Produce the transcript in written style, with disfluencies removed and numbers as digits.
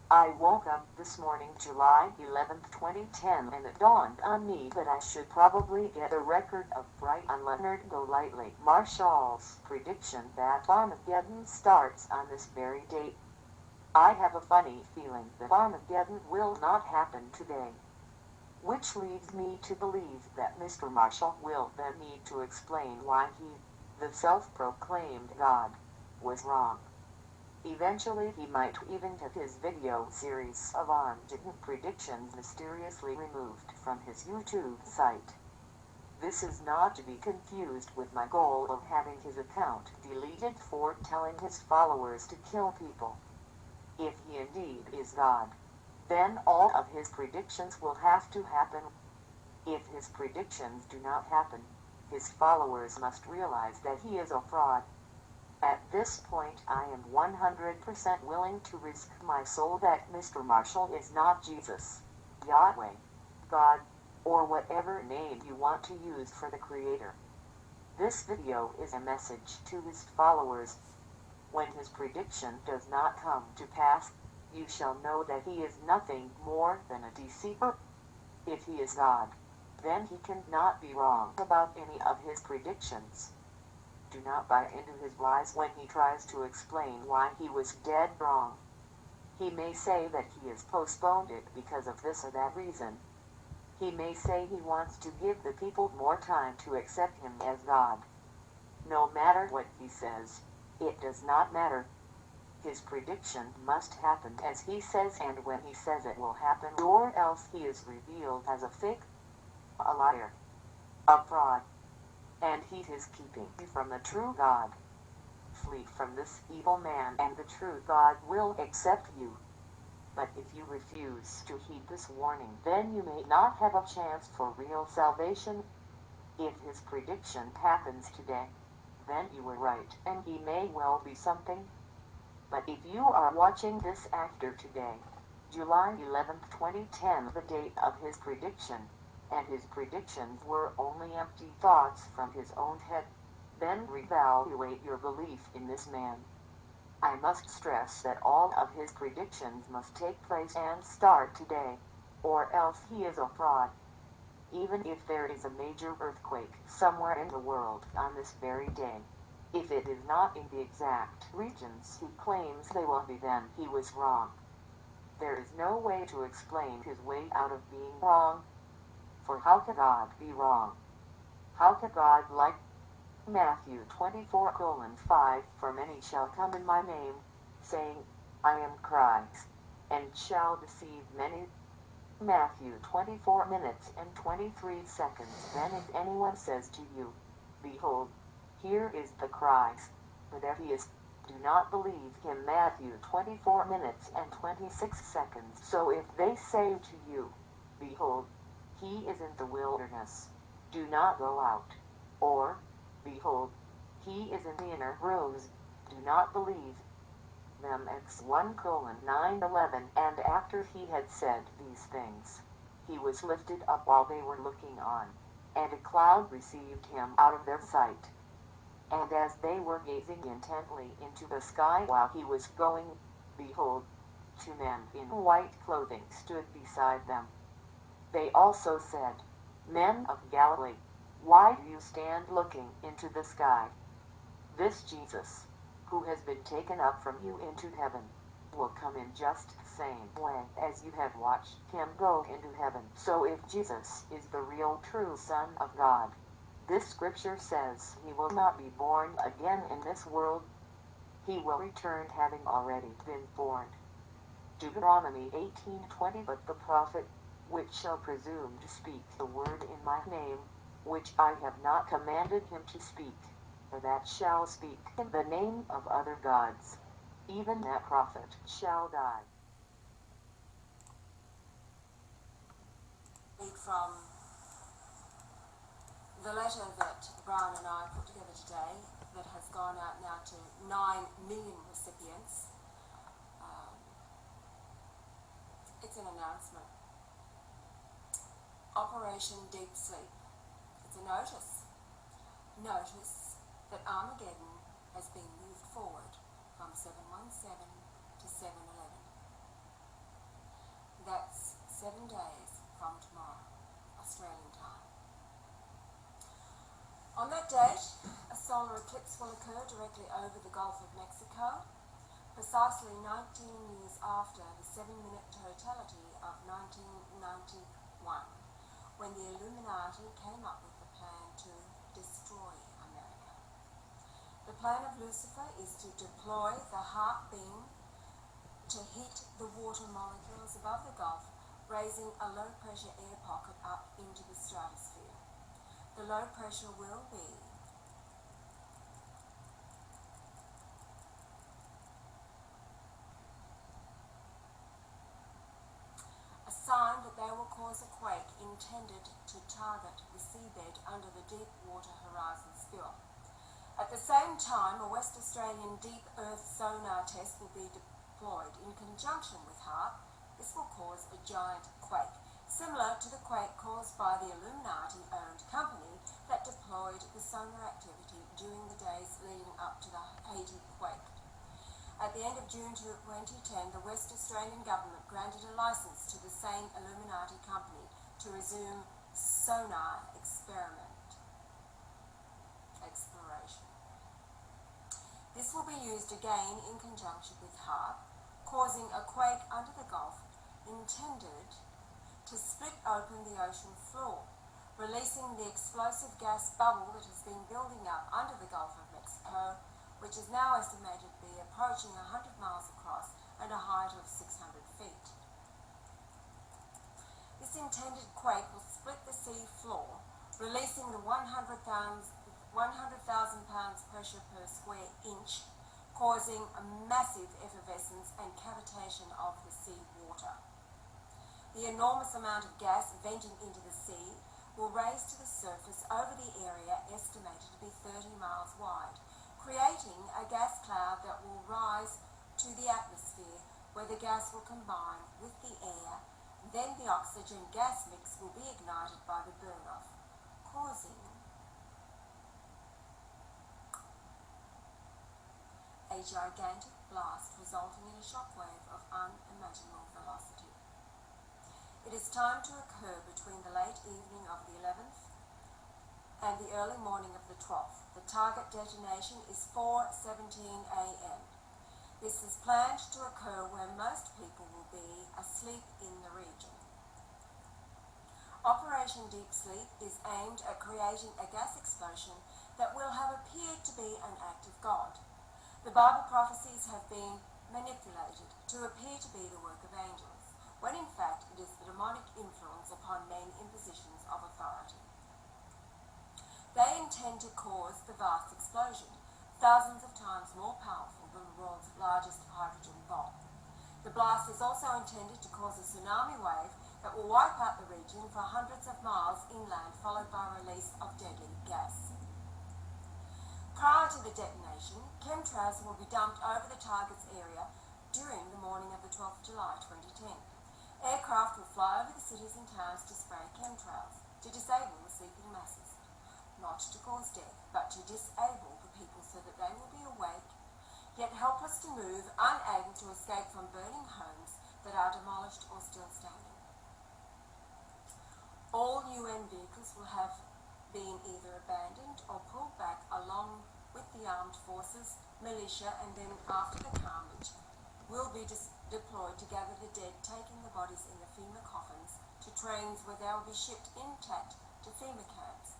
I woke up this morning, July 11th, 2010, and it dawned on me that I should probably get a record of FRAUD on Leonard Golightly Marshall's prediction that Armageddon starts on this very date. I have a funny feeling that Armageddon will not happen today. Which leads me to believe that Mr. Marshall will then need to explain why he, the self-proclaimed God, was wrong. Eventually he might even have his video series of Armageddon predictions mysteriously removed from his YouTube site. This is not to be confused with my goal of having his account deleted for telling his followers to kill people. If he indeed is God, then all of his predictions will have to happen. If his predictions do not happen, his followers must realize that he is a fraud. At this point I am 100% willing to risk my soul that Mr. Marshall is not Jesus, Yahweh, God, or whatever name you want to use for the Creator. This video is a message to his followers. When his prediction does not come to pass, you shall know that he is nothing more than a deceiver. If he is God, then he cannot be wrong about any of his predictions. Do not buy into his lies when he tries to explain why he was dead wrong. He may say that he has postponed it because of this or that reason. He may say he wants to give the people more time to accept him as God. No matter what he says, it does not matter. His prediction must happen as he says and when he says it will happen, or else he is revealed as a fake, a liar, a fraud, and he is keeping you from the true God. Flee from this evil man and the true God will accept you. But if you refuse to heed this warning, then you may not have a chance for real salvation. If his prediction happens today, then you were right and he may well be something. But if you are watching this after today, July 11th, 2010, the date of his prediction, and his predictions were only empty thoughts from his own head, then reevaluate your belief in this man. I must stress that all of his predictions must take place and start today, or else he is a fraud. Even if there is a major earthquake somewhere in the world on this very day, if it is not in the exact regions he claims they will be, then he was wrong. There is no way to explain his way out of being wrong. For how could God be wrong? How could God lie? Matthew 24:5 For many shall come in my name, saying, I am Christ, and shall deceive many. Matthew 24 minutes and 23 seconds Then if anyone says to you, Behold, here is the Christ, but if he is, do not believe him. Matthew 24 minutes and 26 seconds So if they say to you, Behold, he is in the wilderness, do not go out. Or, Behold, he is in the inner rooms, do not believe them. Acts 1:9-11 And after he had said these things, he was lifted up while they were looking on, and a cloud received him out of their sight. And as they were gazing intently into the sky while he was going, behold, two men in white clothing stood beside them. They also said, Men of Galilee, why do you stand looking into the sky? This Jesus, who has been taken up from you into heaven, will come in just the same way as you have watched him go into heaven. So if Jesus is the real true Son of God, this scripture says he will not be born again in this world. He will return having already been born. Deuteronomy 18:20 But the prophet, which shall presume to speak the word in my name, which I have not commanded him to speak, or that shall speak in the name of other gods, even that prophet shall die. From the letter that Brian and I put together today, that has gone out now to 9 million recipients. It's an announcement. Operation Deep Sleep. It's a notice. Notice that Armageddon has been moved forward from 717 to 711. That's 7 days from tomorrow, Australian time. On that date, a solar eclipse will occur directly over the Gulf of Mexico, precisely 19 years after the 7-minute totality of 1991, when the Illuminati came up with the plan to destroy America. The plan of Lucifer is to deploy the HARP beam to hit the water molecules above the Gulf, raising a low-pressure air pocket up into the stratosphere. The low pressure will be a sign that they will cause a quake intended to target the seabed under the Deepwater Horizon spill. At the same time, a West Australian deep earth sonar test will be deployed in conjunction with HARP. This will cause a giant quake, similar to the quake caused by the Illuminati-owned company that deployed the sonar activity during the days leading up to the Haiti quake. At the end of June 2010, the West Australian government granted a licence to the same Illuminati company to resume sonar exploration. This will be used again in conjunction with HARP, causing a quake under the Gulf intended to split open the ocean floor, releasing the explosive gas bubble that has been building up under the Gulf of Mexico, which is now estimated to be approaching 100 miles across and a height of 600 feet. This intended quake will split the sea floor, releasing the 100,000 pounds pressure per square inch, causing a massive effervescence and cavitation of the sea water. The enormous amount of gas venting into the sea will raise to the surface over the area estimated to be 30 miles wide, creating a gas cloud that will rise to the atmosphere, where the gas will combine with the air. Then the oxygen gas mix will be ignited by the burn-off, causing a gigantic blast resulting in a shockwave of unimaginable velocity. It is timed to occur between the late evening of the 11th and the early morning of the 12th. The target detonation is 4:17 a.m. This is planned to occur where most people will be asleep in the region. Operation Deep Sleep is aimed at creating a gas explosion that will have appeared to be an act of God. The Bible prophecies have been manipulated to appear to be the work of angels, when in fact it is the demonic influence upon men in positions of authority. They intend to cause the vast explosion, thousands of times more powerful than the world's largest hydrogen bomb. The blast is also intended to cause a tsunami wave that will wipe out the region for hundreds of miles inland, followed by release of deadly gas. Prior to the detonation, chemtrails will be dumped over the target's area during the morning of the 12th of July 2010. Aircraft will fly over the cities and towns to spray chemtrails, to disable the sleeping masses. Not to cause death, but to disable the people so that they will be awake, yet helpless to move, unable to escape from burning homes that are demolished or still standing. All UN vehicles will have been either abandoned or pulled back along with the armed forces, militia, and then after the carnage will be deployed to gather the dead, taking the bodies in the FEMA coffins to trains where they will be shipped intact to FEMA camps